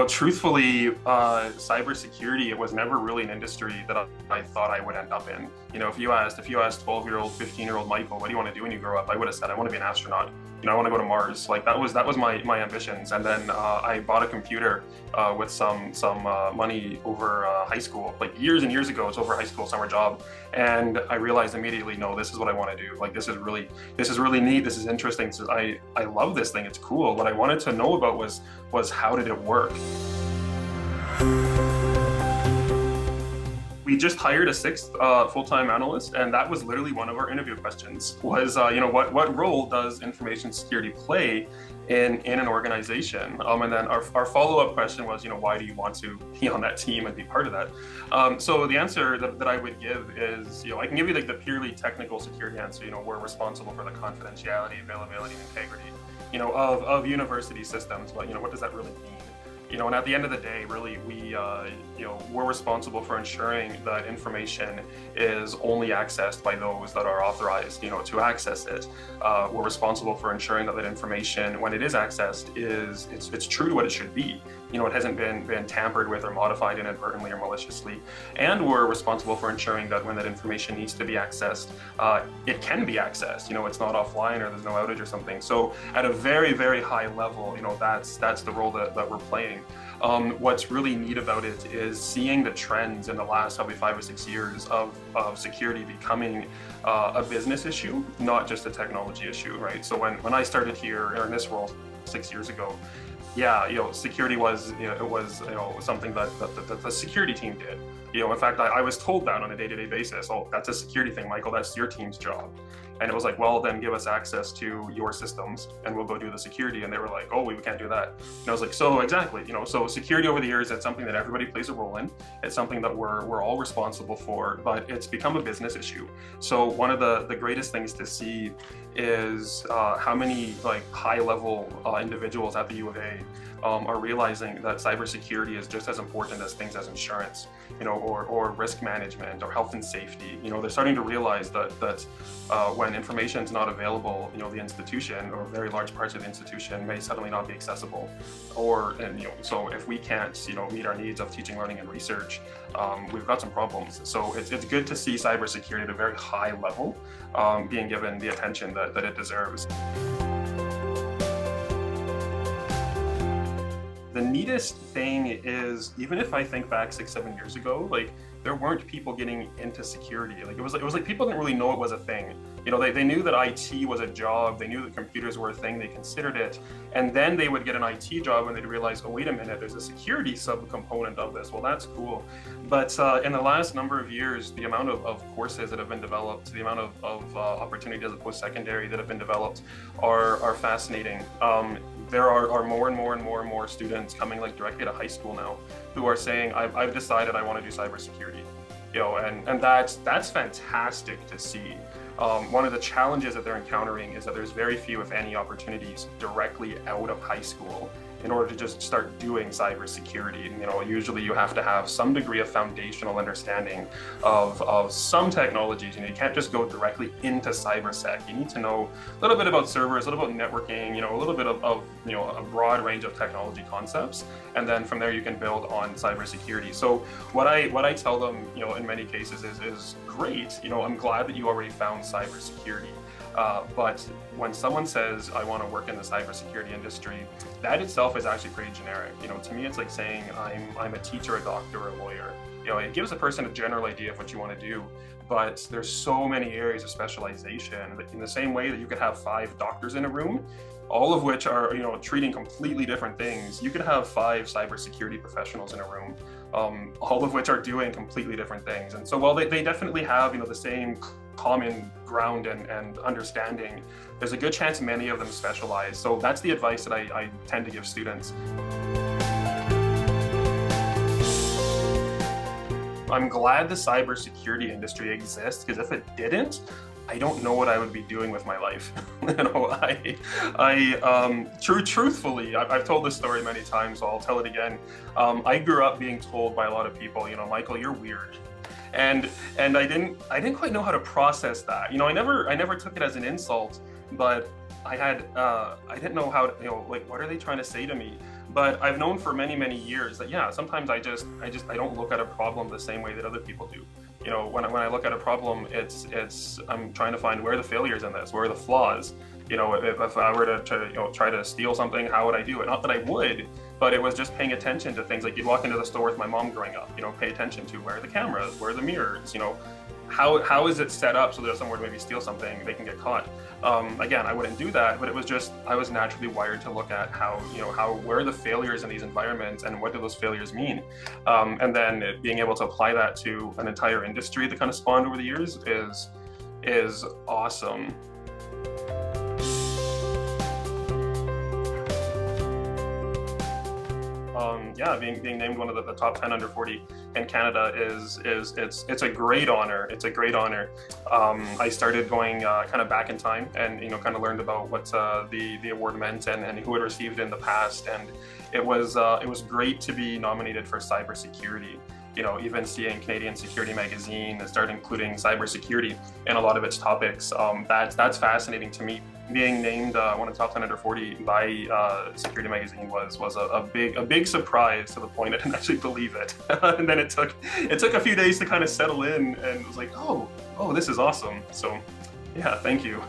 Truthfully, cybersecurity, it was never really an industry that I thought I would end up in. If you asked 12-year-old, 15-year-old Michael, what do you want to do when you grow up? I would have said, I want to be an astronaut. I want to go to Mars. Like that was my ambitions. And then I bought a computer with some money over high school, like years and years ago. It's over high school summer job, and I realized immediately, no, this is what I want to do. Like this is really neat. This is interesting. I love this thing. It's cool. What I wanted to know about was how did it work. We just hired a sixth full-time analyst, and that was literally one of our interview questions was, what role does information security play in an organization? And then our follow-up question was, why do you want to be on that team and be part of that? So the answer that I would give is, I can give you like the purely technical security answer. We're responsible for the confidentiality, availability, and integrity, of university systems. But what does that really mean? And at the end of the day, really, we're responsible for ensuring that information is only accessed by those that are authorized, to access it. We're responsible for ensuring that information, when it is accessed, it's true to what it should be. It hasn't been tampered with or modified inadvertently or maliciously. And we're responsible for ensuring that when that information needs to be accessed, it can be accessed. It's not offline or there's no outage or something. So at a very, very high level, that's the role that we're playing. What's really neat about it is seeing the trends in the last probably 5 or 6 years of security becoming a business issue, not just a technology issue, right? So when I started here or in this role 6 years ago, security was, something that the security team did. In fact, I was told that on a day-to-day basis. Oh, that's a security thing, Michael, that's your team's job. And it was like, well, then give us access to your systems and we'll go do the security. And they were like, oh, we can't do that. And I was like, so exactly, so security over the years, it's something that everybody plays a role in. It's something that we're all responsible for, but it's become a business issue. So one of the greatest things to see is how many high-level individuals at the U of A are realizing that cybersecurity is just as important as things as insurance, or risk management or health and safety. They're starting to realize that when information is not available, the institution or very large parts of the institution may suddenly not be accessible. So if we can't, meet our needs of teaching, learning, and research, we've got some problems. So it's good to see cybersecurity at a very high level being given the attention that it deserves. The neatest thing is, even if I think back 6-7 years ago, there weren't people getting into security. It was like people didn't really know it was a thing. They knew that IT was a job. They knew that computers were a thing. They considered it. And then they would get an IT job and they'd realize, oh, wait a minute, there's a security subcomponent of this. Well, that's cool. But in the last number of years, the amount of courses that have been developed, the amount of opportunities at post-secondary that have been developed are fascinating. There are more and more students coming directly to high school now who are saying, I've decided I want to do cybersecurity. And that's fantastic to see. One of the challenges that they're encountering is that there's very few, if any, opportunities directly out of high school in order to just start doing cybersecurity. Usually you have to have some degree of foundational understanding of some technologies. You can't just go directly into cybersec. You need to know a little bit about servers, a little bit about networking, a little bit of a broad range of technology concepts, and then from there you can build on cybersecurity. So what I tell them, in many cases is great. I'm glad that you already found cybersecurity. But when someone says, I want to work in the cybersecurity industry, that itself is actually pretty generic. To me, it's like saying I'm a teacher, a doctor, or a lawyer. It gives a person a general idea of what you want to do, but there's so many areas of specialization that in the same way that you could have 5 doctors in a room, all of which are, treating completely different things. You could have 5 cybersecurity professionals in a room, all of which are doing completely different things. And so while they definitely have, the same common ground and understanding, there's a good chance many of them specialize. So that's the advice that I tend to give students. I'm glad the cybersecurity industry exists, because if it didn't, I don't know what I would be doing with my life. Truthfully, I've told this story many times, so I'll tell it again. I grew up being told by a lot of people, Michael, you're weird. And I didn't quite know how to process that. I never took it as an insult, but I didn't know how to, like, what are they trying to say to me? But I've known for many, many years that, yeah, sometimes I don't look at a problem the same way that other people do. When I look at a problem, I'm trying to find where are the failures in this, where are the flaws. If I were to try to steal something, how would I do it? Not that I would, but it was just paying attention to things. Like, you'd walk into the store with my mom growing up, pay attention to where are the cameras, where are the mirrors, how is it set up so that if someone were to maybe steal something, they can get caught. Again, I wouldn't do that, but it was just, I was naturally wired to look at where are the failures in these environments and what do those failures mean? And then being able to apply that to an entire industry that kind of spawned over the years is awesome. Yeah, being named one of the top 10 under 40 in Canada it's a great honor. It's a great honor. I started going kind of back in time, and kind of learned about what the award meant and who had received it in the past, and it was great to be nominated for cybersecurity. Even seeing Canadian Security Magazine start including cybersecurity in a lot of its topics, that's fascinating to me. Being named one of the top 10 under 40 by Security Magazine was a big surprise, to the point I didn't actually believe it. And then it took a few days to kind of settle in, and it was like, oh, this is awesome. So yeah, thank you.